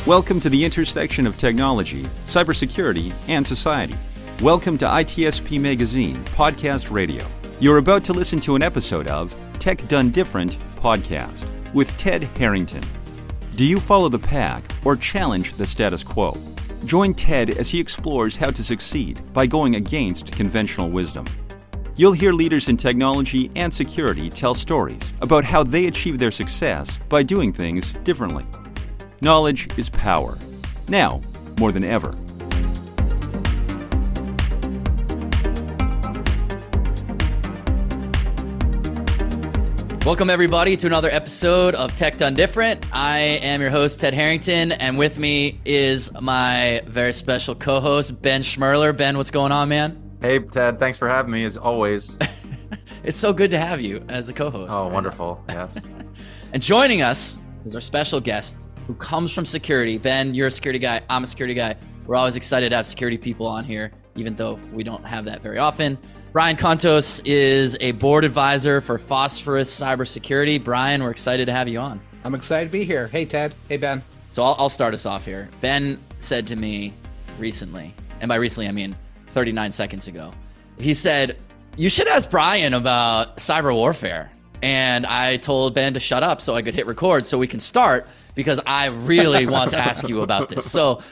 Welcome to the intersection of technology, cybersecurity, and society. Welcome to ITSPMagazine Podcast Radio. You're about to listen to an episode of Tech Done Different Podcast with Ted Harrington. Do you follow the pack or challenge the status quo? Join Ted as he explores how to succeed by going against conventional wisdom. You'll hear leaders in technology and security tell stories about how they achieve their success by doing things differently. Knowledge is power. Now, more than ever. Welcome, everybody, to another episode of Tech Done Different. I am your host, Ted Harrington, and with me is my very special co-host, Ben Schmerler. Ben, what's going on, man? Hey, Ted. Thanks for having me, as always. It's so good to have you as a co-host. Oh, right wonderful. Now. Yes. And joining us is our special guest who comes from security. Ben, you're a security guy. I'm a security guy. We're always excited to have security people on here, even though we don't have that very often. Brian Contos is a board advisor for Phosphorus Cybersecurity. Brian, we're excited to have you on. I'm excited to be here. Hey, Ted. Hey, Ben. So I'll start us off here. Ben said to me recently, and by recently I mean 39 seconds ago, he said, you should ask Brian about cyber warfare. And I told Ben to shut up so I could hit record so we can start, because I really want to ask you about this. So,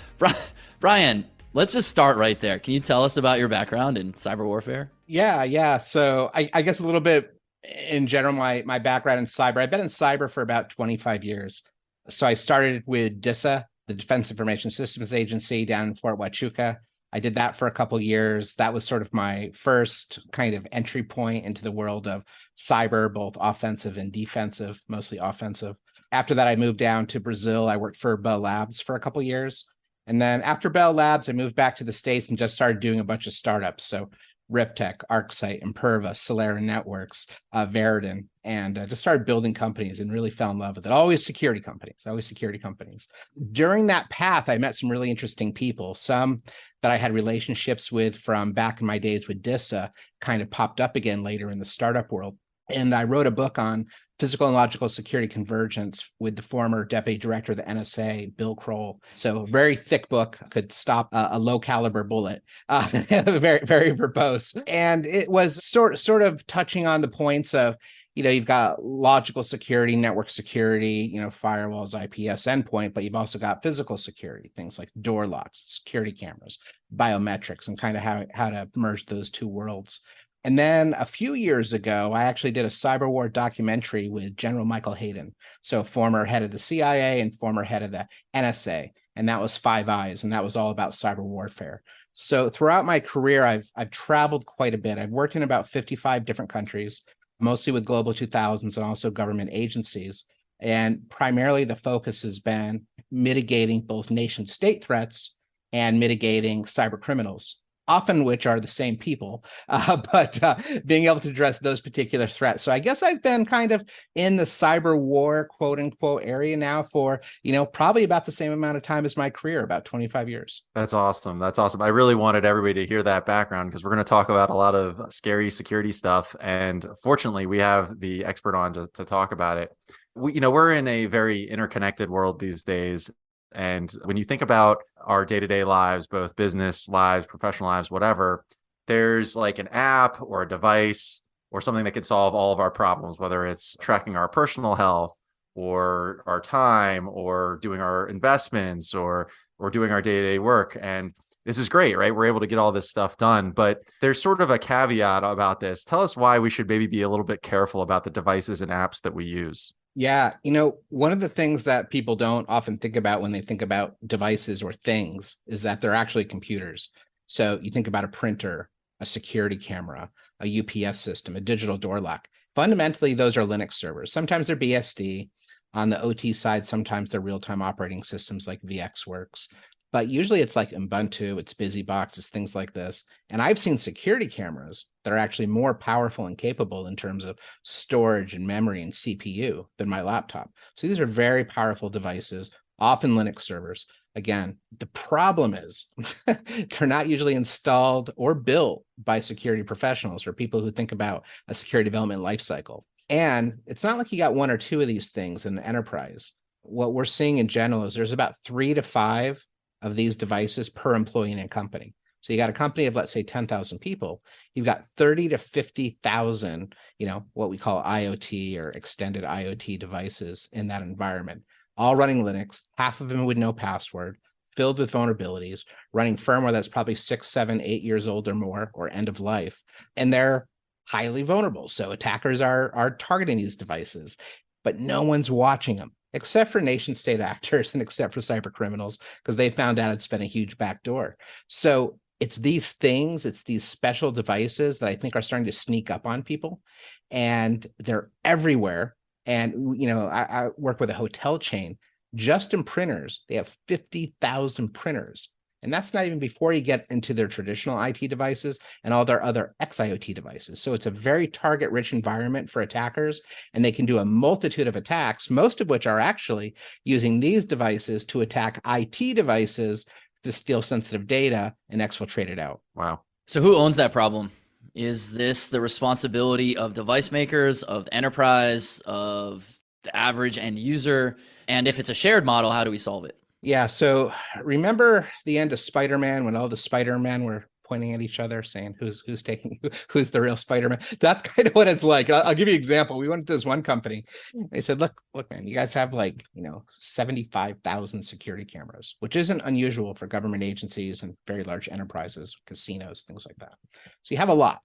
Brian, let's just start right there. Can you tell us about your background in cyber warfare? Yeah. So I guess a little bit in general, my background in cyber. I've been in cyber for about 25 years. So I started with DISA, the Defense Information Systems Agency down in Fort Huachuca. I did that for a couple of years. That was sort of my first kind of entry point into the world of cyber, both offensive and defensive, mostly offensive. After that, I moved down to Brazil. I worked for Bell Labs for a couple of years. And then after Bell Labs, I moved back to the States and just started doing a bunch of startups. So Riptech, ArcSight, Imperva, Solera Networks, Veriton, and just started building companies and really fell in love with it. Always security companies. During that path, I met some really interesting people. Some that I had relationships with from back in my days with DISA kind of popped up again later in the startup world. And I wrote a book on physical and logical security convergence with the former deputy director of the NSA, Bill Kroll. So a very thick book, could stop a low caliber bullet, very, very verbose. And it was sort of touching on the points of, you've got logical security, network security, firewalls, IPS endpoint, but you've also got physical security, things like door locks, security cameras, biometrics, and kind of how to merge those two worlds. And then a few years ago, I actually did a cyber war documentary with General Michael Hayden, so former head of the CIA and former head of the NSA, and that was Five Eyes, and that was all about cyber warfare. So throughout my career, I've traveled quite a bit. I've worked in about 55 different countries, mostly with Global 2000s and also government agencies. And primarily the focus has been mitigating both nation state threats and mitigating cyber criminals, often which are the same people, but being able to address those particular threats. So I guess I've been kind of in the cyber war, quote unquote, area now for, probably about the same amount of time as my career, about 25 years. That's awesome. I really wanted everybody to hear that background, because we're going to talk about a lot of scary security stuff. And fortunately, we have the expert on to talk about it. We're in a very interconnected world these days. And when you think about our day-to-day lives, both business lives, professional lives, whatever, there's like an app or a device or something that could solve all of our problems, whether it's tracking our personal health or our time or doing our investments or doing our day-to-day work. And this is great, right? We're able to get all this stuff done, but there's sort of a caveat about this. Tell us why we should maybe be a little bit careful about the devices and apps that we use. Yeah, one of the things that people don't often think about when they think about devices or things is that they're actually computers. So you think about a printer, a security camera, a UPS system, a digital door lock. Fundamentally, those are Linux servers. Sometimes they're BSD. On the OT side, sometimes they're real-time operating systems like VxWorks. But usually it's like Ubuntu, it's BusyBox, it's things like this. And I've seen security cameras that are actually more powerful and capable in terms of storage and memory and CPU than my laptop. So these are very powerful devices, often Linux servers. Again, the problem is they're not usually installed or built by security professionals or people who think about a security development lifecycle. And it's not like you got one or two of these things in the enterprise. what we're seeing in general is there's about 3 to 5 of these devices per employee in a company. So you got a company of, let's say, 10,000 people. You've got 30 to 50,000, what we call IoT or extended IoT devices in that environment, all running Linux, half of them with no password, filled with vulnerabilities, running firmware that's probably 6, 7, 8 years old or more, or end of life. And they're highly vulnerable. So attackers are targeting these devices, but no one's watching them, except for nation state actors and except for cyber criminals, because they found out it's been a huge backdoor. So it's these things, it's these special devices that I think are starting to sneak up on people, and they're everywhere. And, I work with a hotel chain. Just in printers, they have 50,000 printers. And that's not even before you get into their traditional IT devices and all their other xIoT devices. So it's a very target-rich environment for attackers, and they can do a multitude of attacks, most of which are actually using these devices to attack IT devices to steal sensitive data and exfiltrate it out. Wow. So who owns that problem? Is this the responsibility of device makers, of enterprise, of the average end user? And if it's a shared model, how do we solve it? Yeah, so remember the end of Spider-Man when all the Spider-Man were pointing at each other saying who's who's the real Spider-Man? That's kind of what it's like. I'll give you an example. We went to this one company. They said, look, man, you guys have 75,000 security cameras, which isn't unusual for government agencies and very large enterprises, casinos, things like that. So you have a lot.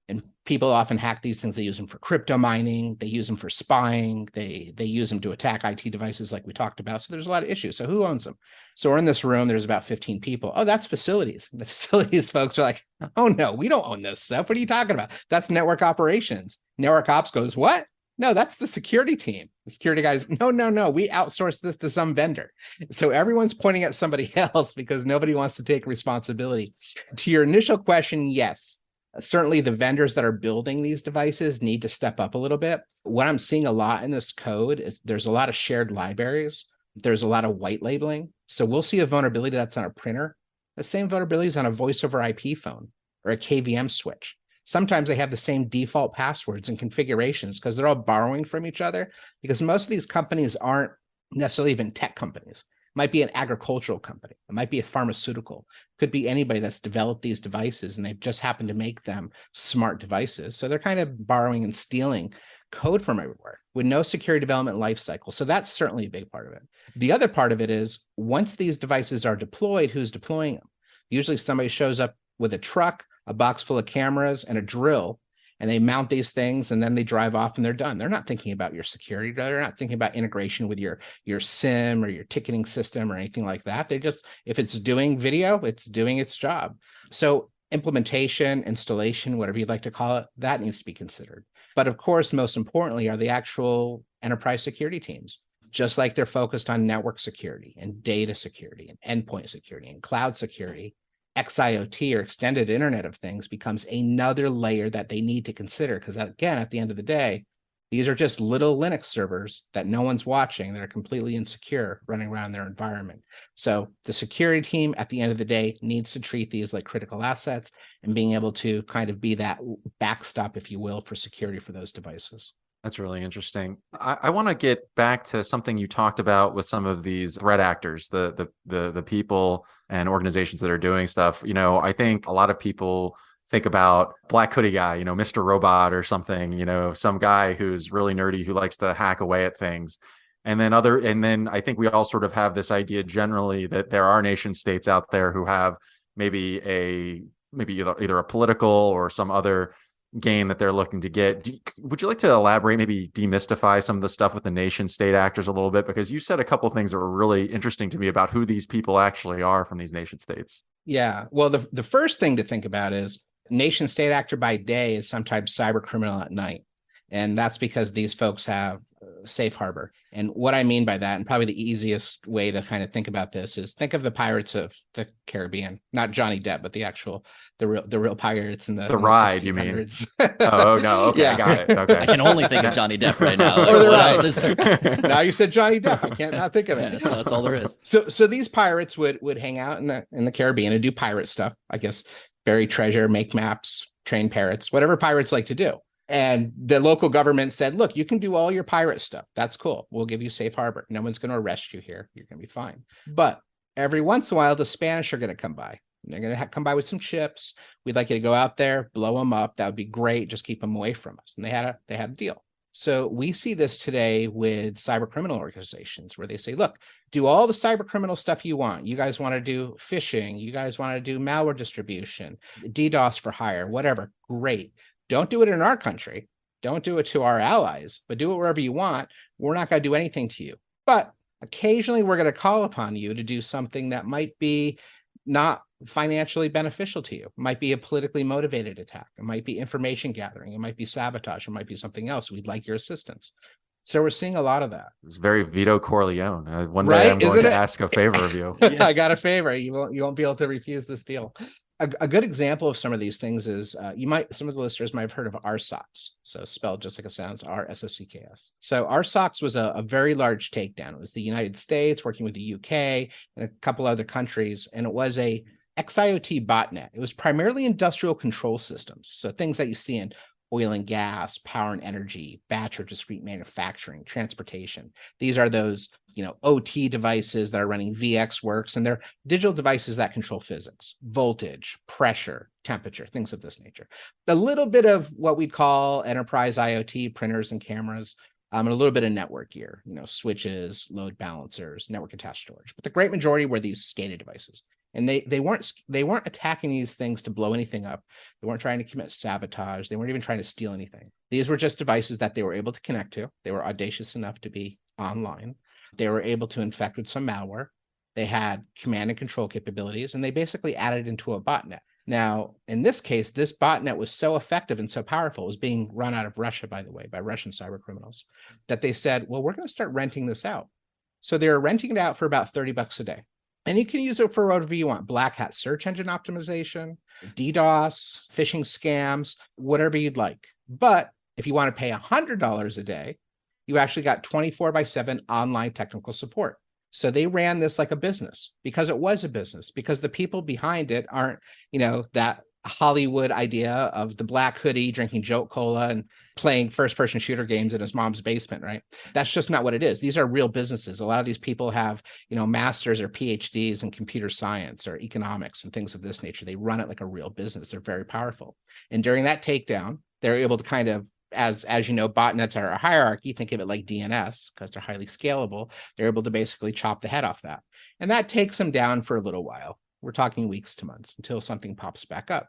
And people often hack these things. They use them for crypto mining. They use them for spying. They use them to attack IT devices like we talked about. So there's a lot of issues. So who owns them? So we're in this room. There's about 15 people. Oh, that's facilities. And the facilities folks are like, oh, no, we don't own this stuff. What are you talking about? That's network operations. Network ops goes, what? No, that's the security team. The security guys, no, we outsource this to some vendor. So everyone's pointing at somebody else because nobody wants to take responsibility. To your initial question, yes. Certainly the vendors that are building these devices need to step up a little bit. What I'm seeing a lot in this code is there's a lot of shared libraries. There's a lot of white labeling. So we'll see a vulnerability that's on a printer. The same vulnerability is on a voice over IP phone or a KVM switch. Sometimes they have the same default passwords and configurations because they're all borrowing from each other, because most of these companies aren't necessarily even tech companies. It might be an agricultural company. It might be a pharmaceutical. It could be anybody that's developed these devices and they've just happened to make them smart devices. So they're kind of borrowing and stealing code from everywhere with no security development lifecycle. So that's certainly a big part of it. The other part of it is once these devices are deployed, who's deploying them? Usually somebody shows up with a truck, a box full of cameras, and a drill, and they mount these things and then they drive off and they're done. They're not thinking about your security. They're not thinking about integration with your SIM or your ticketing system or anything like that. They just, if it's doing video, it's doing its job. So implementation, installation, whatever you'd like to call it, that needs to be considered. But of course, most importantly are the actual enterprise security teams. Just like they're focused on network security and data security and endpoint security and cloud security, xIoT or extended Internet of Things becomes another layer that they need to consider. Because again, at the end of the day, these are just little Linux servers that no one's watching that are completely insecure running around their environment. So the security team at the end of the day needs to treat these like critical assets and being able to kind of be that backstop, if you will, for security for those devices. That's really interesting. I want to get back to something you talked about with some of these threat actors, the people and organizations that are doing stuff. I think a lot of people think about black hoodie guy, Mr. Robot or something, some guy who's really nerdy who likes to hack away at things. And then I think we all sort of have this idea generally that there are nation states out there who have maybe either a political or some other gain that they're looking to get. Would you like to elaborate, maybe demystify some of the stuff with the nation state actors a little bit? Because you said a couple of things that were really interesting to me about who these people actually are from these nation states. Yeah. Well, the first thing to think about is nation state actor by day is sometimes cyber criminal at night. And that's because these folks have safe harbor. And what I mean by that, and probably the easiest way to kind of think about this is think of the Pirates of the Caribbean, not Johnny Depp, but the real pirates in the ride, you mean? Oh, no. Okay. Yeah. Got it. Okay. I can only think of Johnny Depp right now. Like, what else is there? Now you said Johnny Depp. I can't not think of it. Yeah, so that's all there is. So these pirates would hang out in the Caribbean and do pirate stuff, I guess, bury treasure, make maps, train parrots, whatever pirates like to do. And the local government said, look, you can do all your pirate stuff. That's cool. We'll give you safe harbor. No one's going to arrest you here. You're going to be fine. But every once in a while, the Spanish are going to come by. They're going to come by with some chips. We'd like you to go out there, blow them up. That would be great. Just keep them away from us. And they had a deal. So we see this today with cyber criminal organizations where they say, look, do all the cyber criminal stuff you want. You guys want to do phishing. You guys want to do malware distribution, DDoS for hire, whatever. Great. Don't do it in our country. Don't do it to our allies, but do it wherever you want. We're not going to do anything to you. But occasionally we're going to call upon you to do something that might be not financially beneficial to you. It might be a politically motivated attack. It might be information gathering. It might be sabotage. It might be something else. We'd like your assistance. So we're seeing a lot of that. It's very Vito Corleone. One day Right? I'm going to ask a favor of you. I got a favor. You won't be able to refuse this deal. A good example of some of these things is some of the listeners might have heard of RSOCs. So spelled just like it sounds, RSOCKS. So RSOCs was a very large takedown. It was the United States working with the UK and a couple other countries. And it was a xIoT botnet. It was primarily industrial control systems. So things that you see in oil and gas, power and energy, batch or discrete manufacturing, transportation. These are those, OT devices that are running VxWorks, and they're digital devices that control physics, voltage, pressure, temperature, things of this nature. A little bit of what we call enterprise IoT, printers and cameras, and a little bit of network gear, switches, load balancers, network attached storage. But the great majority were these SCADA devices. And they weren't attacking these things to blow anything up. They weren't trying to commit sabotage. They weren't even trying to steal anything. These were just devices that they were able to connect to. They were audacious enough to be online. They were able to infect with some malware. They had command and control capabilities, and they basically added into a botnet. Now, in this case, this botnet was so effective and so powerful, it was being run out of Russia, by the way, by Russian cyber criminals, that they said, well, we're going to start renting this out. So they were renting it out for about $30 a day. And you can use it for whatever you want. Black hat search engine optimization, DDoS, phishing scams, whatever you'd like. But if you want to pay $100 a day, you actually got 24/7 online technical support. So they ran this like a business because it was a business, because the people behind it aren't, that Hollywood idea of the black hoodie drinking Jolt Cola and playing first-person shooter games in his mom's basement, right? That's just not what it is. These are real businesses. A lot of these people have, masters or PhDs in computer science or economics and things of this nature. They run it like a real business. They're very powerful. And during that takedown, they're able to kind of, as botnets are a hierarchy, think of it like DNS because they're highly scalable. They're able to basically chop the head off that. And that takes them down for a little while. We're talking weeks to months until something pops back up,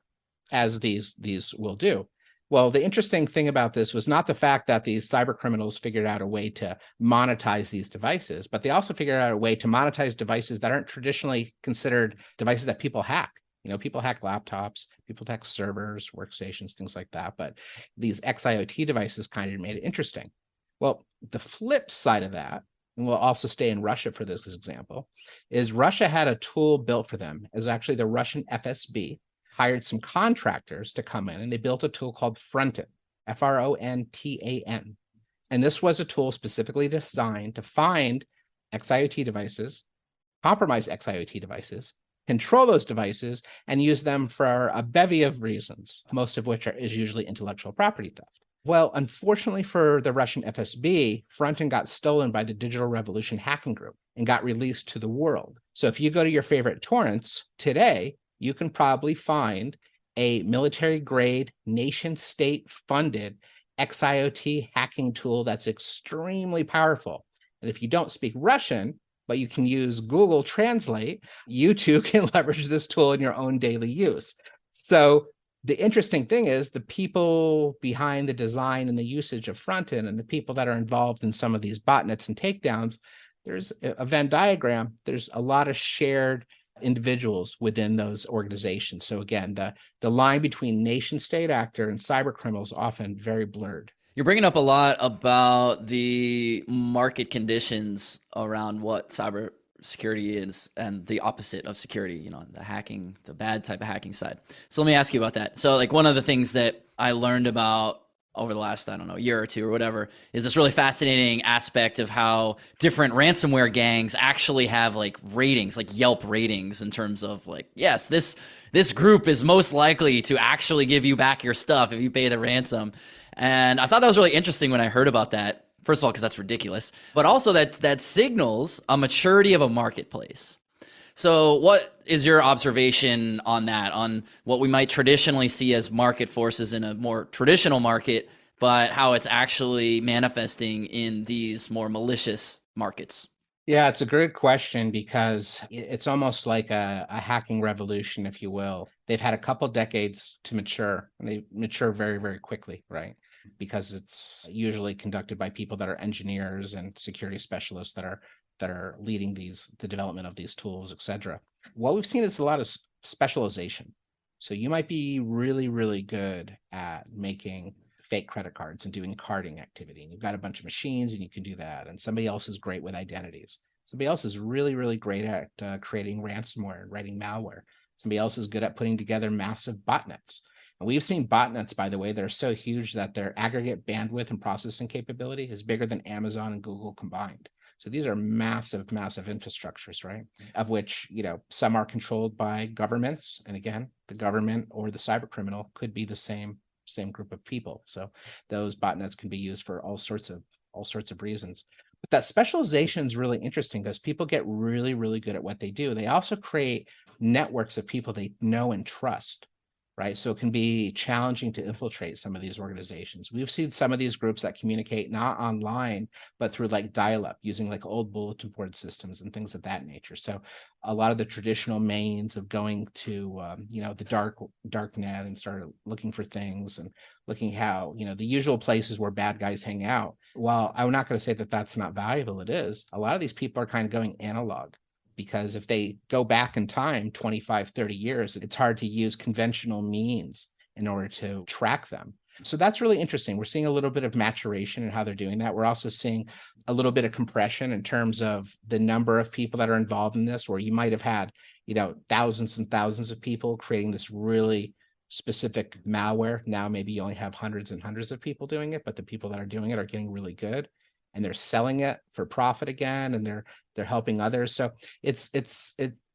as these will do. Well, the interesting thing about this was not the fact that these cyber criminals figured out a way to monetize these devices, but they also figured out a way to monetize devices that aren't traditionally considered devices that people hack. People hack laptops, people hack servers, workstations, things like that. But these xIoT devices kind of made it interesting. Well, the flip side of that, and we'll also stay in Russia for this example, is Russia had a tool built for them. It was actually the Russian FSB hired some contractors to come in, and they built a tool called Frontan, Frontan. And this was a tool specifically designed to find xIoT devices, compromise xIoT devices, control those devices, and use them for a bevy of reasons, most of which is usually intellectual property theft. Well, unfortunately for the Russian FSB, Frontan got stolen by the Digital Revolution hacking group and got released to the world. So if you go to your favorite torrents today, you can probably find a military-grade, nation-state funded xIoT hacking tool that's extremely powerful. And if you don't speak Russian, but you can use Google Translate, you too can leverage this tool in your own daily use. So the interesting thing is the people behind the design and the usage of Frontan and the people that are involved in some of these botnets and takedowns, there's a Venn diagram. There's a lot of shared individuals within those organizations. So again, the line between nation state actor and cyber criminals often very blurred. You're bringing up a lot about the market conditions around what cyber security is and the opposite of security, the hacking, the bad type of hacking side. So let me ask you about that. So like one of the things that I learned about over the last, I don't know, year or two or whatever, is this really fascinating aspect of how different ransomware gangs actually have like ratings, like Yelp ratings, in terms of like, yes, this group is most likely to actually give you back your stuff if you pay the ransom. And I thought that was really interesting when I heard about that. First of all, because that's ridiculous, but also that signals a maturity of a marketplace. So what is your observation on that, on what we might traditionally see as market forces in a more traditional market, but how it's actually manifesting in these more malicious markets? Yeah, it's a great question because it's almost like a hacking revolution, if you will. They've had a couple decades to mature, and they mature very, very quickly, right? Because it's usually conducted by people that are engineers and security specialists that are leading the development of these tools, et cetera. What we've seen is a lot of specialization. So you might be really, really good at making fake credit cards and doing carding activity. And you've got a bunch of machines and you can do that. And somebody else is great with identities. Somebody else is really, really great at creating ransomware and writing malware. Somebody else is good at putting together massive botnets. And we've seen botnets, by the way, that are so huge that their aggregate bandwidth and processing capability is bigger than Amazon and Google combined. So these are massive, massive infrastructures, right? Of which, some are controlled by governments. And again, the government or the cyber criminal could be the same group of people. So those botnets can be used for all sorts of reasons. But that specialization is really interesting because people get really, really good at what they do. They also create networks of people they know and trust, right? So it can be challenging to infiltrate some of these organizations. We've seen some of these groups that communicate not online, but through like dial-up, using like old bulletin board systems and things of that nature. So a lot of the traditional means of going to, the dark net and start looking for things and looking how, the usual places where bad guys hang out. While I'm not going to say that that's not valuable, it is. A lot of these people are kind of going analog. Because if they go back in time 25, 30 years, it's hard to use conventional means in order to track them. So that's really interesting. We're seeing a little bit of maturation in how they're doing that. We're also seeing a little bit of compression in terms of the number of people that are involved in this, where you might have had, thousands and thousands of people creating this really specific malware. Now maybe you only have hundreds and hundreds of people doing it, but the people that are doing it are getting really good. And they're selling it for profit again, and they're helping others. So it's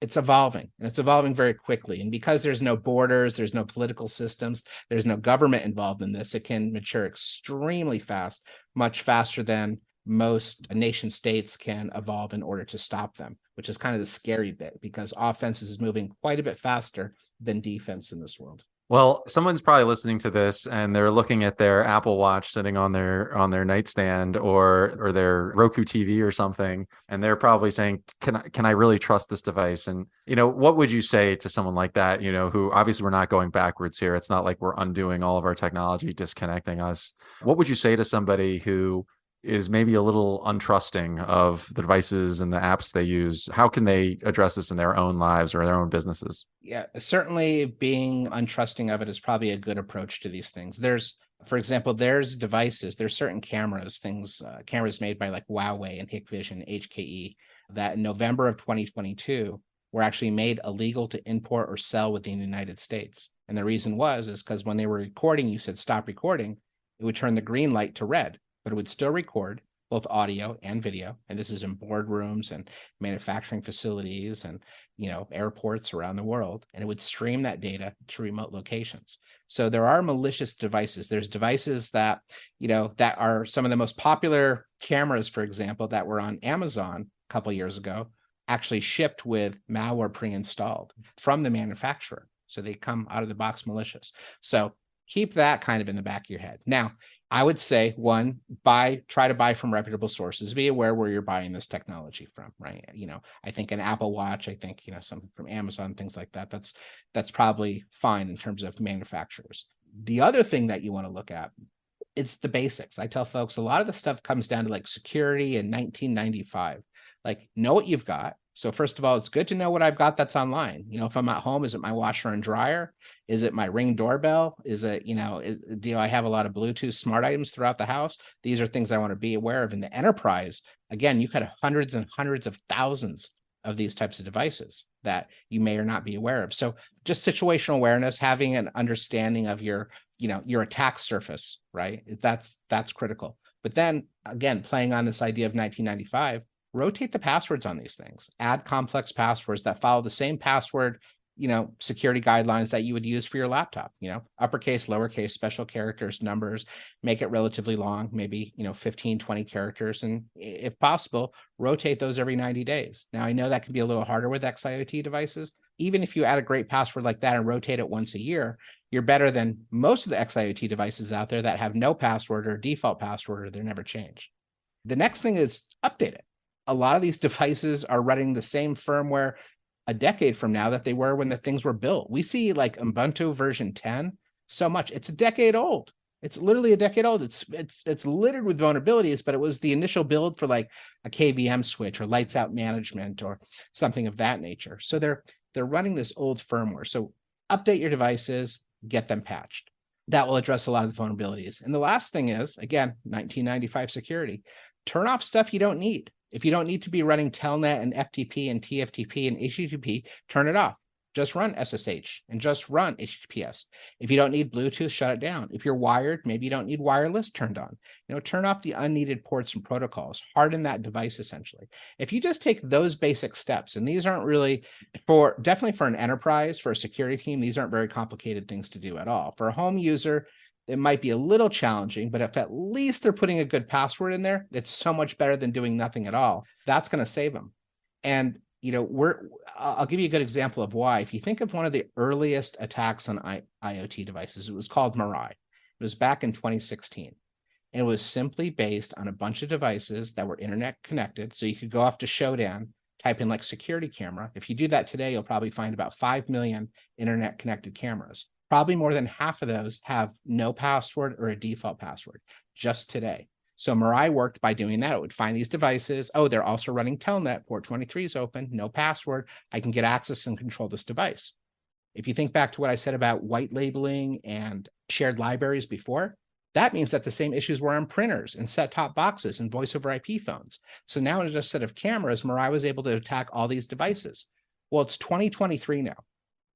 evolving, and it's evolving very quickly. And because there's no borders, there's no political systems, there's no government involved in this, it can mature extremely fast, much faster than most nation states can evolve in order to stop them, which is kind of the scary bit, because offense is moving quite a bit faster than defense in this world. Well, someone's probably listening to this and they're looking at their Apple Watch sitting on their nightstand or their Roku TV or something, and they're probably saying, "Can I really trust this device?" And what would you say to someone like that? Who obviously we're not going backwards here. It's not like we're undoing all of our technology, disconnecting us. What would you say to somebody who is maybe a little untrusting of the devices and the apps they use? How can they address this in their own lives or their own businesses? Yeah, certainly being untrusting of it is probably a good approach to these things. For example, there's devices, there's certain cameras, cameras made by like Huawei and Hikvision, HKE, that in November of 2022 were actually made illegal to import or sell within the United States. And the reason is because when they were recording, you said stop recording, it would turn the green light to red, but it would still record both audio and video. And this is in boardrooms and manufacturing facilities and, airports around the world. And it would stream that data to remote locations. So there are malicious devices. There's devices that, that are some of the most popular cameras, for example, that were on Amazon a couple of years ago, actually shipped with malware pre-installed from the manufacturer. So they come out of the box malicious. So keep that kind of in the back of your head. Now, I would say, one, try to buy from reputable sources. Be aware where you're buying this technology from, right? I think an Apple Watch, I think, some from Amazon, things like that. That's probably fine in terms of manufacturers. The other thing that you want to look at, it's the basics. I tell folks a lot of the stuff comes down to like security in 1995. Like, know what you've got. So first of all, it's good to know what I've got that's online. If I'm at home, is it my washer and dryer? Is it my Ring doorbell? Is it, do I have a lot of Bluetooth smart items throughout the house? These are things I want to be aware of. In the enterprise, again, you could have hundreds and hundreds of thousands of these types of devices that you may or not be aware of. So just situational awareness, having an understanding of your attack surface, right? That's critical. But then again, playing on this idea of 1995, rotate the passwords on these things. Add complex passwords that follow the same password, security guidelines that you would use for your laptop, uppercase, lowercase, special characters, numbers, make it relatively long, maybe, 15, 20 characters. And if possible, rotate those every 90 days. Now, I know that can be a little harder with xIoT devices. Even if you add a great password like that and rotate it once a year, you're better than most of the xIoT devices out there that have no password or default password, or they're never changed. The next thing is update it. A lot of these devices are running the same firmware a decade from now that they were when the things were built. We see like Ubuntu version 10 so much. It's a decade old. It's literally a decade old. It's littered with vulnerabilities, but it was the initial build for like a KVM switch or lights out management or something of that nature. So they're running this old firmware. So update your devices, get them patched. That will address a lot of the vulnerabilities. And the last thing is, again, 1995 security. Turn off stuff you don't need. If you don't need to be running Telnet and FTP and TFTP and HTTP, turn it off. Just run SSH and just run HTTPS. If you don't need Bluetooth, shut it down. If you're wired, maybe you don't need wireless turned on. Turn off the unneeded ports and protocols. Harden that device essentially. If you just take those basic steps, and these aren't really definitely for an enterprise, for a security team, these aren't very complicated things to do at all. For a home user, it might be a little challenging, but if at least they're putting a good password in there, it's so much better than doing nothing at all. That's going to save them. And I'll give you a good example of why. If you think of one of the earliest attacks on IoT devices, it was called Mirai. It was back in 2016. And it was simply based on a bunch of devices that were internet connected. So you could go off to Shodan, type in like security camera. If you do that today, you'll probably find about 5 million internet connected cameras. Probably more than half of those have no password or a default password just today. So Mirai worked by doing that. It would find these devices. Oh, they're also running Telnet. Port 23 is open. No password. I can get access and control this device. If you think back to what I said about white labeling and shared libraries before, that means that the same issues were on printers and set-top boxes and voice over IP phones. So now in a set of cameras, Mirai was able to attack all these devices. Well, it's 2023 now.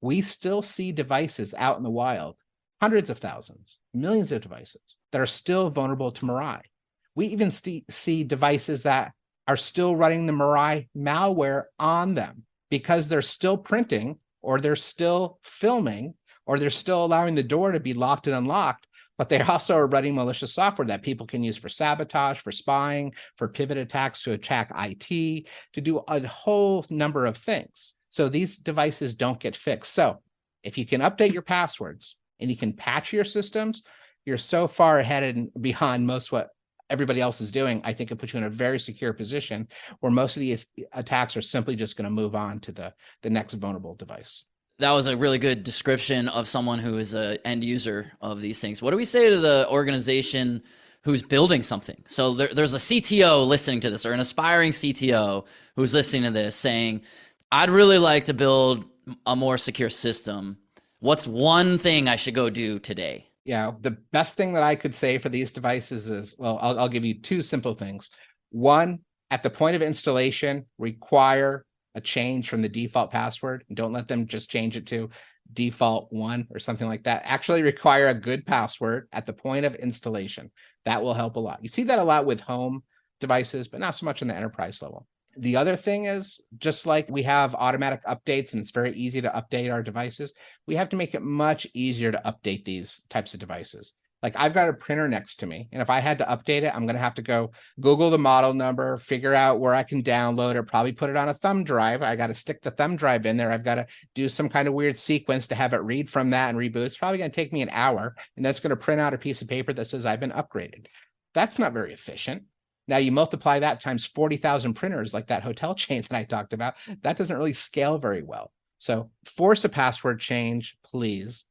We still see devices out in the wild, hundreds of thousands, millions of devices that are still vulnerable to Mirai. We even see devices that are still running the Mirai malware on them because they're still printing, or they're still filming, or they're still allowing the door to be locked and unlocked, but they also are running malicious software that people can use for sabotage, for spying, for pivot attacks, to attack IT, to do a whole number of things. So these devices don't get fixed. So if you can update your passwords and you can patch your systems, you're so far ahead and behind most what everybody else is doing. I think it puts you in a very secure position where most of these attacks are simply just going to move on to the next vulnerable device. That was a really good description of someone who is an end user of these things. What do we say to the organization who's building something? So there's a CTO listening to this, or an aspiring CTO who's listening to this saying, I'd really like to build a more secure system. What's one thing I should go do today? Yeah, the best thing that I could say for these devices is, well, I'll give you two simple things. One, at the point of installation, require a change from the default password. Don't let them just change it to default 1 or something like that. Actually require a good password at the point of installation. That will help a lot. You see that a lot with home devices, but not so much on the enterprise level. The other thing is, just like we have automatic updates and it's very easy to update our devices, we have to make it much easier to update these types of devices. Like I've got a printer next to me, and if I had to update it, I'm going to have to go Google the model number, figure out where I can download it, probably put it on a thumb drive. I got to stick the thumb drive in there. I've got to do some kind of weird sequence to have it read from that and reboot. It's probably going to take me an hour, and that's going to print out a piece of paper that says I've been upgraded. That's not very efficient. Now you multiply that times 40,000 printers like that hotel chain that I talked about. That doesn't really scale very well. So force a password change, please,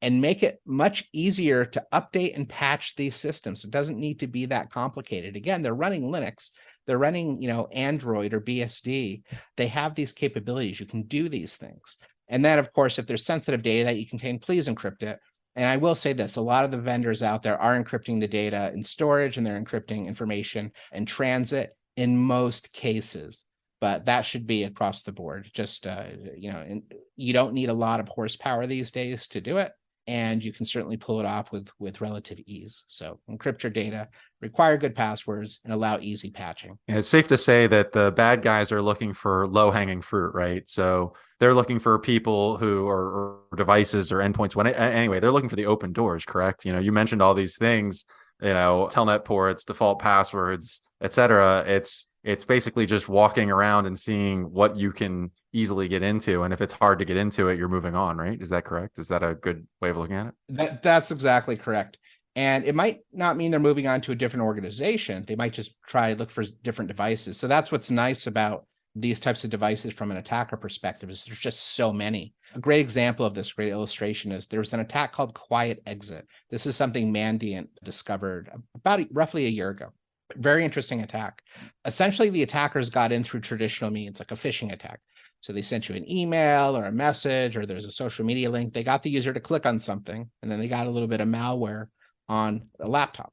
and make it much easier to update and patch these systems. It doesn't need to be that complicated. Again, they're running Linux. They're running, Android or BSD. They have these capabilities. You can do these things. And then, of course, if there's sensitive data that you contain, please encrypt it. And I will say this, a lot of the vendors out there are encrypting the data in storage, and they're encrypting information in transit in most cases. but that should be across the board. Just, and you don't need a lot of horsepower these days to do it. And you can certainly pull it off with relative ease. So encrypt your data, require good passwords, and allow easy patching. And it's safe to say that the bad guys are looking for low-hanging fruit, right? So they're looking for people who are or devices or endpoints. Anyway, they're looking for the open doors, correct? You mentioned all these things, telnet ports, default passwords, etc. It's basically just walking around and seeing what you can easily get into. And if it's hard to get into it, you're moving on, right? Is that correct? Is that a good way of looking at it? That's exactly correct. And it might not mean they're moving on to a different organization. They might just try to look for different devices. So that's what's nice about these types of devices from an attacker perspective, is there's just so many. A great example of this, great illustration, is there was an attack called Quiet Exit. This is something Mandiant discovered about roughly a year ago. Very interesting attack. Essentially, the attackers got in through traditional means, like a phishing attack. So they sent you an email or a message, or there's a social media link. They got the user to click on something, and then they got a little bit of malware on a laptop.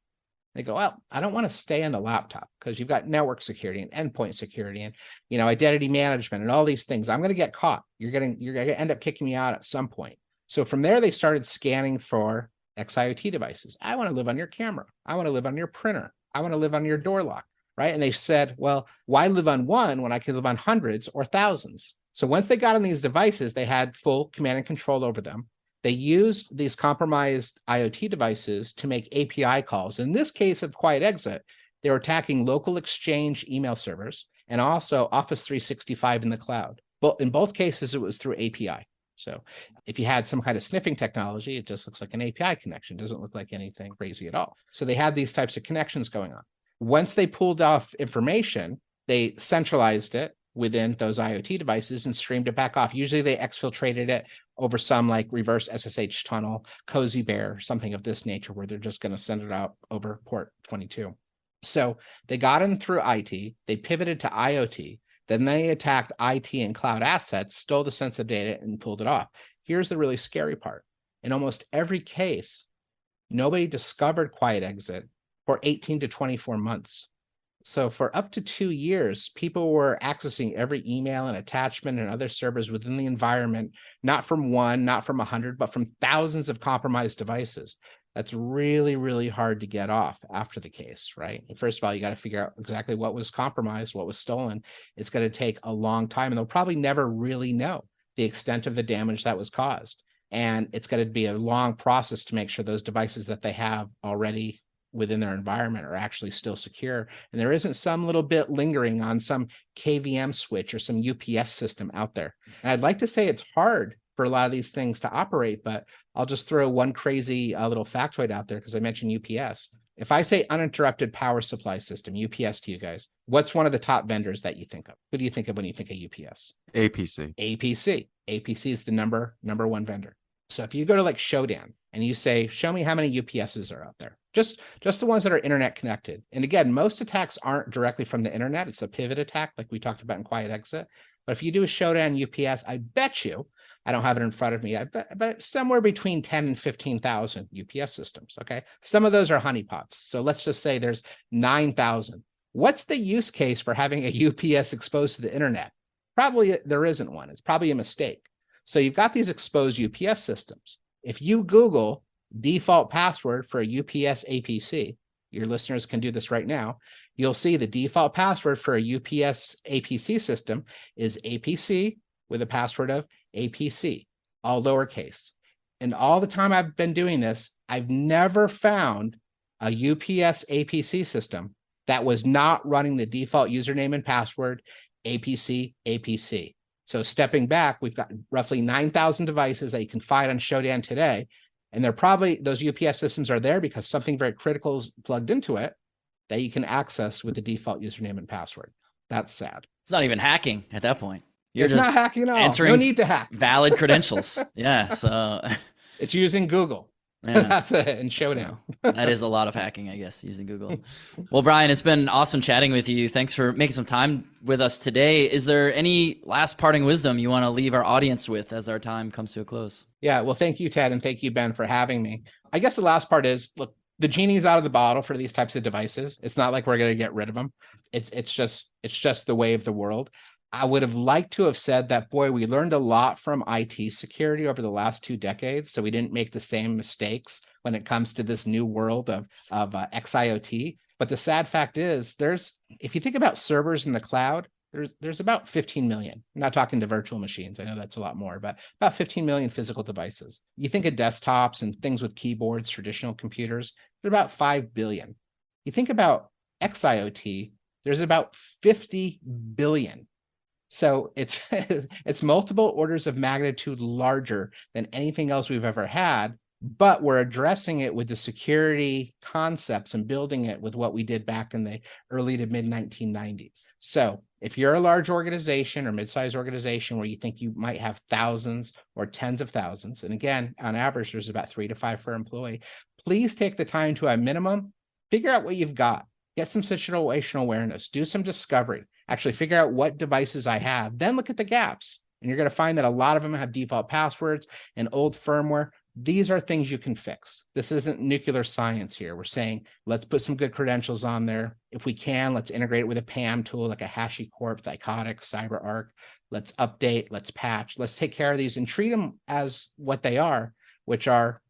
They go, well, I don't want to stay on the laptop because you've got network security and endpoint security and identity management and all these things. I'm going to get caught. You're going to end up kicking me out at some point. So from there, they started scanning for xIoT devices. I want to live on your camera. I want to live on your printer. I want to live on your door lock, right? And they said, well, why live on one when I can live on hundreds or thousands? So once they got on these devices, they had full command and control over them. They used these compromised IoT devices to make API calls. In this case of Quiet Exit, they were attacking local Exchange email servers and also Office 365 in the cloud. But in both cases, it was through API. So if you had some kind of sniffing technology, it just looks like an API connection. It doesn't look like anything crazy at all. So they had these types of connections going on. Once they pulled off information, they centralized it within those IoT devices and streamed it back off. Usually they exfiltrated it over some like reverse SSH tunnel, Cozy Bear, something of this nature, where they're just going to send it out over port 22. So they got in through IT, they pivoted to IoT, then they attacked IT and cloud assets, stole the sensitive data, and pulled it off. Here's the really scary part. In almost every case, nobody discovered Quiet Exit for 18 to 24 months. So for up to 2 years, people were accessing every email and attachment and other servers within the environment, not from one, not from 100, but from thousands of compromised devices. That's really, really hard to get off after the case, right? First of all, you got to figure out exactly what was compromised, what was stolen. It's going to take a long time, and they'll probably never really know the extent of the damage that was caused. And it's going to be a long process to make sure those devices that they have already within their environment are actually still secure. And there isn't some little bit lingering on some KVM switch or some UPS system out there. And I'd like to say it's hard for a lot of these things to operate, but I'll just throw one crazy little factoid out there because I mentioned UPS. If I say uninterrupted power supply system, UPS to you guys, what's one of the top vendors that you think of? Who do you think of when you think of UPS? APC. APC is the number one vendor. So if you go to like Shodan and you say, show me how many UPSs are out there, just the ones that are internet connected. And again, most attacks aren't directly from the internet. It's a pivot attack like we talked about in Quiet Exit. But if you do a Shodan UPS, I bet you, I don't have it in front of me, I bet somewhere between 10 and 15,000 UPS systems, okay? Some of those are honeypots. So let's just say there's 9,000. What's the use case for having a UPS exposed to the internet? Probably there isn't one. It's probably a mistake. So you've got these exposed UPS systems. If you Google default password for a UPS APC, your listeners can do this right now, you'll see the default password for a UPS APC system is APC with a password of APC, all lowercase. And all the time I've been doing this, I've never found a UPS APC system that was not running the default username and password APC. So stepping back, we've got roughly 9,000 devices that you can find on Shodan today. And they're probably, those UPS systems are there because something very critical is plugged into it that you can access with the default username and password. That's sad. It's not even hacking at that point. You're it's just not hacking at all. No need to hack. Valid credentials. Yeah. So it's using Google. Yeah. That's it. And Shodan. That is a lot of hacking, I guess, using Google. Well, Brian, it's been awesome chatting with you. Thanks for making some time with us today. Is there any last parting wisdom you want to leave our audience with as our time comes to a close? Yeah. Well, thank you, Ted. And thank you, Ben, for having me. I guess the last part is, look, the genie's out of the bottle for these types of devices. It's not like we're going to get rid of them. It's just the way of the world. I would have liked to have said that, boy, we learned a lot from IT security over the last 2 decades, so we didn't make the same mistakes when it comes to this new world of xIoT. But the sad fact is, if you think about servers in the cloud, there's about 15 million. I'm not talking to virtual machines. I know that's a lot more, but about 15 million physical devices. You think of desktops and things with keyboards, traditional computers, they're about 5 billion. You think about xIoT, there's about 50 billion. So it's it's multiple orders of magnitude larger than anything else we've ever had, but we're addressing it with the security concepts and building it with what we did back in the early to mid 1990s. So if you're a large organization or mid-sized organization where you think you might have thousands or tens of thousands, and again, on average, there's about 3 to 5 per employee, please take the time to, at minimum, figure out what you've got. Get some situational awareness, do some discovery, actually figure out what devices I have, then look at the gaps. And you're going to find that a lot of them have default passwords and old firmware. These are things you can fix. This isn't nuclear science here. We're saying, let's put some good credentials on there. If we can, let's integrate it with a PAM tool like a HashiCorp, Thycotic, CyberArk. Let's update, let's patch, let's take care of these and treat them as what they are, which are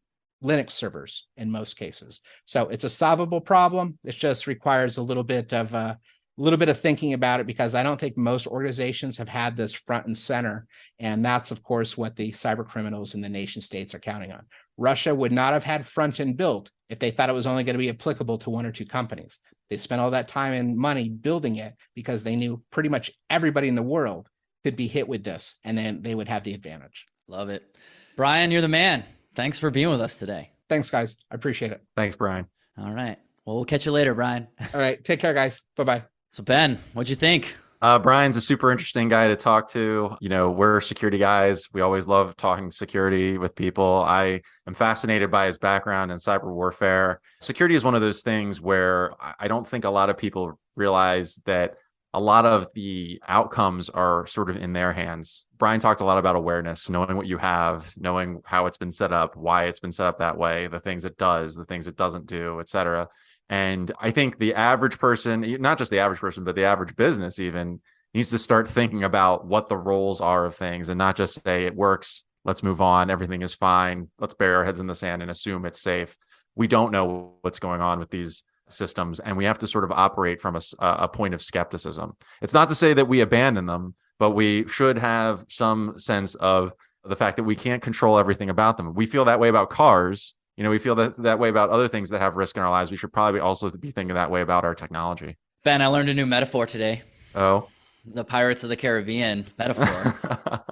Linux servers in most cases. So it's a solvable problem. It just requires a little bit of thinking about it, because I don't think most organizations have had this front and center. And that's, of course, what the cyber criminals and the nation states are counting on. Russia would not have had front end built if they thought it was only going to be applicable to 1 or 2 companies. They spent all that time and money building it because they knew pretty much everybody in the world could be hit with this, and then they would have the advantage. Love it. Brian, you're the man. Thanks for being with us today. Thanks, guys. I appreciate it. Thanks, Brian. All right. Well, we'll catch you later, Brian. All right. Take care, guys. Bye-bye. So Ben, what'd you think? Brian's a super interesting guy to talk to. You know, we're security guys. We always love talking security with people. I am fascinated by his background in cyber warfare. Security is one of those things where I don't think a lot of people realize that a lot of the outcomes are sort of in their hands. Brian talked a lot about awareness, knowing what you have, knowing how it's been set up, why it's been set up that way, the things it does, the things it doesn't do, et cetera. And I think the average person, not just the average person, but the average business even, needs to start thinking about what the roles are of things and not just say it works, let's move on, everything is fine, let's bury our heads in the sand and assume it's safe. We don't know what's going on with these systems, and we have to sort of operate from a point of skepticism. It's not to say that we abandon them, but we should have some sense of the fact that we can't control everything about them. We feel that way about cars. You know, we feel that way about other things that have risk in our lives. We should probably also be thinking that way about our technology. Ben, I learned a new metaphor today. Oh? The Pirates of the Caribbean metaphor.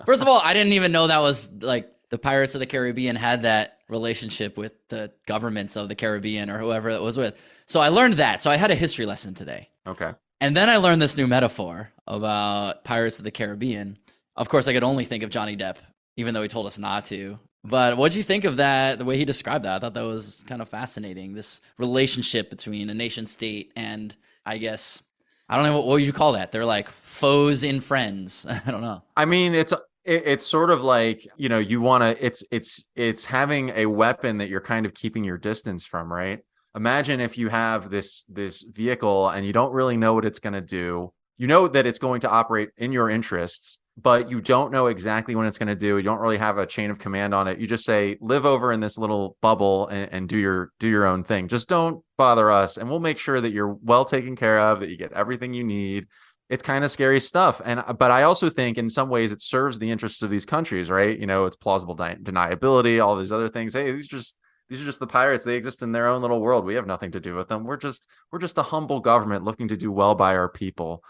First of all, I didn't even know that was like the Pirates of the Caribbean had that relationship with the governments of the Caribbean or whoever it was with. So I learned that. So I had a history lesson today. Okay. And then I learned this new metaphor about Pirates of the Caribbean. Of course, I could only think of Johnny Depp, even though he told us not to. But what'd you think of that, the way he described that? I thought that was kind of fascinating, this relationship between a nation state and, I guess, I don't know, what would you call that? They're like foes in friends. I don't know. I mean, it's sort of like, you know, you want to, it's having a weapon that you're kind of keeping your distance from, right? Imagine if you have this vehicle and you don't really know what it's going to do. You know that it's going to operate in your interests, but you don't know exactly when it's going to do. You don't really have a chain of command on it. You just say, live over in this little bubble and do your own thing. Just don't bother us, and we'll make sure that you're well taken care of, that you get everything you need. It's kind of scary stuff. But I also think in some ways it serves the interests of these countries, right? You know, it's plausible deniability, all these other things. Hey, these are just the pirates. They exist in their own little world. We have nothing to do with them. We're just a humble government looking to do well by our people.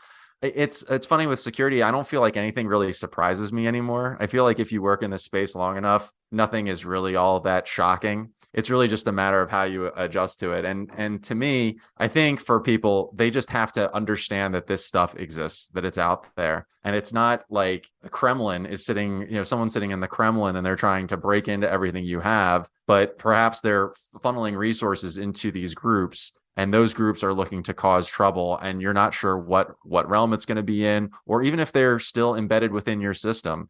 It's funny with security. I don't feel like anything really surprises me anymore. I feel like if you work in this space long enough, nothing is really all that shocking. It's really just a matter of how you adjust to it. And to me, I think for people, they just have to understand that this stuff exists, that it's out there. And it's not like the Kremlin is sitting, you know, someone's sitting in the Kremlin and they're trying to break into everything you have, but perhaps they're funneling resources into these groups. And those groups are looking to cause trouble, and you're not sure what realm it's going to be in, or even if they're still embedded within your system.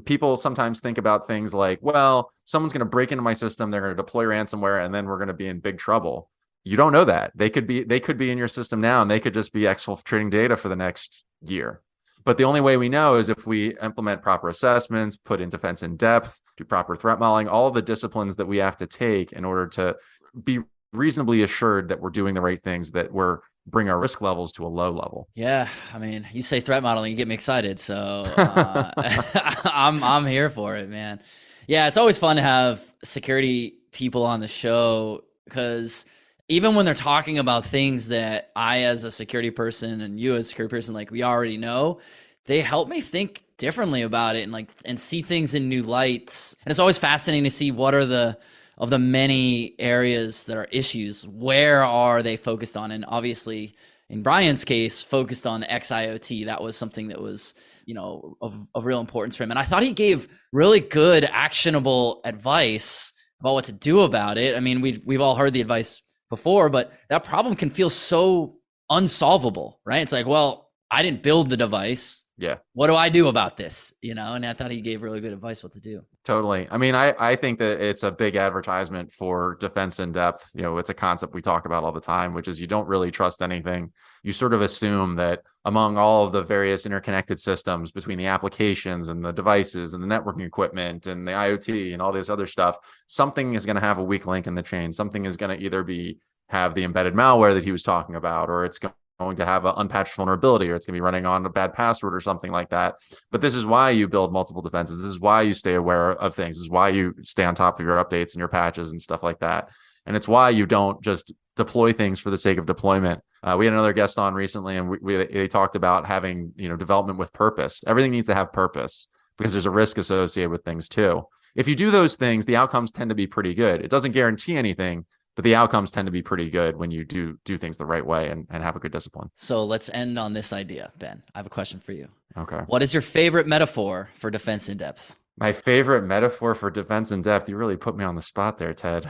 People sometimes think about things like, well, someone's going to break into my system, they're going to deploy ransomware, and then we're going to be in big trouble. You don't know that. They could be in your system now, and they could just be exfiltrating data for the next year. But the only way we know is if we implement proper assessments, put in defense in depth, do proper threat modeling, all the disciplines that we have to take in order to be reasonably assured that we're doing the right things, that we're bring our risk levels to a low level. Yeah, I mean, you say threat modeling, you get me excited. So I'm here for it, man. Yeah, it's always fun to have security people on the show, because even when they're talking about things that I, as a security person, and you as a security person, like, we already know, they help me think differently about it and see things in new lights. And it's always fascinating to see what are of the many areas that are issues, where are they focused on? And obviously, in Brian's case, focused on the xIoT. That was something that was, of real importance for him. And I thought he gave really good, actionable advice about what to do about it. I mean, we've all heard the advice before, but that problem can feel so unsolvable, right? It's like, well, I didn't build the device. Yeah. What do I do about this? And I thought he gave really good advice what to do. Totally. I mean, I think that it's a big advertisement for defense in depth. It's a concept we talk about all the time, which is you don't really trust anything. You sort of assume that among all of the various interconnected systems between the applications and the devices and the networking equipment and the IoT and all this other stuff, something is going to have a weak link in the chain. Something is going to either have the embedded malware that he was talking about, or it's going to have an unpatched vulnerability, or it's going to be running on a bad password or something like that. But this is why you build multiple defenses. This is why you stay aware of things. This is why you stay on top of your updates and your patches and stuff like that. And it's why you don't just deploy things for the sake of deployment. We had another guest on recently, and they talked about having development with purpose. Everything needs to have purpose, because there's a risk associated with things too. If you do those things, the outcomes tend to be pretty good. It doesn't guarantee anything, but the outcomes tend to be pretty good when you do things the right way and have a good discipline. So let's end on this idea, Ben. I have a question for you. Okay. What is your favorite metaphor for defense in depth? My favorite metaphor for defense in depth? You really put me on the spot there, Ted.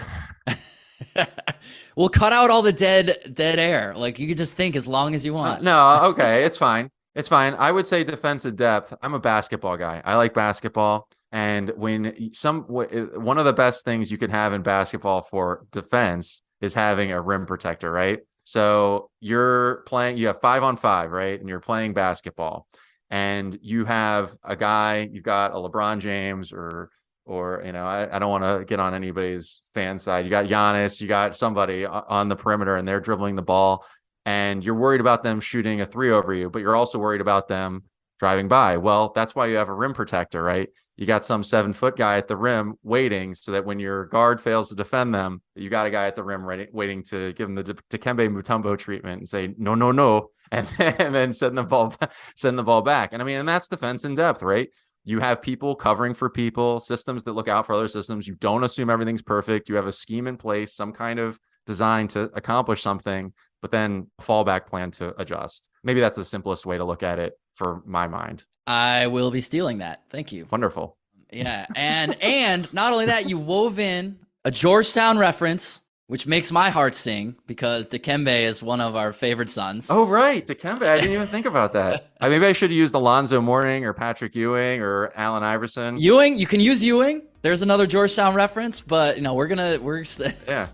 We'll cut out all the dead air. Like, you could just think as long as you want. No, okay. It's fine. It's fine. I would say defense in depth. I'm a basketball guy. I like basketball. And one of the best things you can have in basketball for defense is having a rim protector, right? So you have 5-on-5, right? And you're playing basketball, and you have a guy, you've got a LeBron James or I don't want to get on anybody's fan side. You got Giannis, you got somebody on the perimeter, and they're dribbling the ball, and you're worried about them shooting a 3 over you, but you're also worried about them driving by. Well, that's why you have a rim protector, right? You got some 7-foot guy at the rim waiting, so that when your guard fails to defend them, you got a guy at the rim waiting to give them the Dikembe Mutombo treatment and say, no, and then send the ball back. And that's defense in depth, right? You have people covering for people, systems that look out for other systems. You don't assume everything's perfect. You have a scheme in place, some kind of design to accomplish something, but then a fallback plan to adjust. Maybe that's the simplest way to look at it for my mind. I will be stealing that. Thank you. Wonderful. Yeah. And not only that, you wove in a Georgetown reference, which makes my heart sing, because Dikembe is one of our favorite sons. Oh, right. Dikembe. I didn't even think about that. Maybe I should have used Alonzo Mourning or Patrick Ewing or Allen Iverson. Ewing. You can use Ewing. There's another Georgetown reference, but yeah.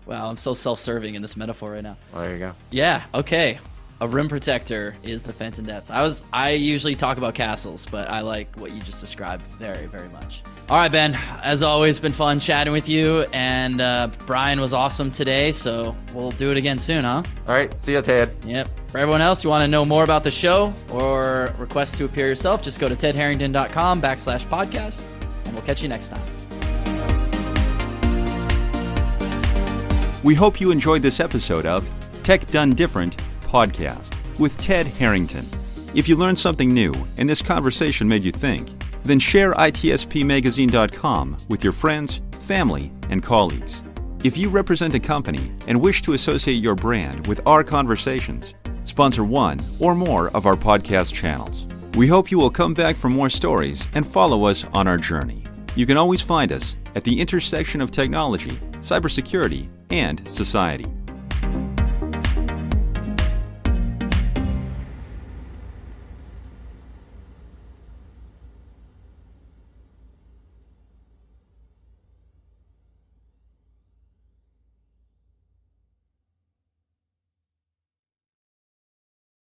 Wow, I'm so self-serving in this metaphor right now. Well, there you go. Yeah. Okay. A rim protector is defense in depth. I usually talk about castles, but I like what you just described very, very much. All right, Ben, as always, been fun chatting with you, and Brian was awesome today, so we'll do it again soon, huh? All right. See you, Ted. Yep. For everyone else, you want to know more about the show or request to appear yourself, just go to tedharrington.com/podcast, and we'll catch you next time. We hope you enjoyed this episode of Tech Done Different podcast with Ted Harrington. If you learned something new and this conversation made you think, then share ITSPMagazine.com with your friends, family, and colleagues. If you represent a company and wish to associate your brand with our conversations, sponsor one or more of our podcast channels. We hope you will come back for more stories and follow us on our journey. You can always find us at the intersection of technology, cybersecurity, and society.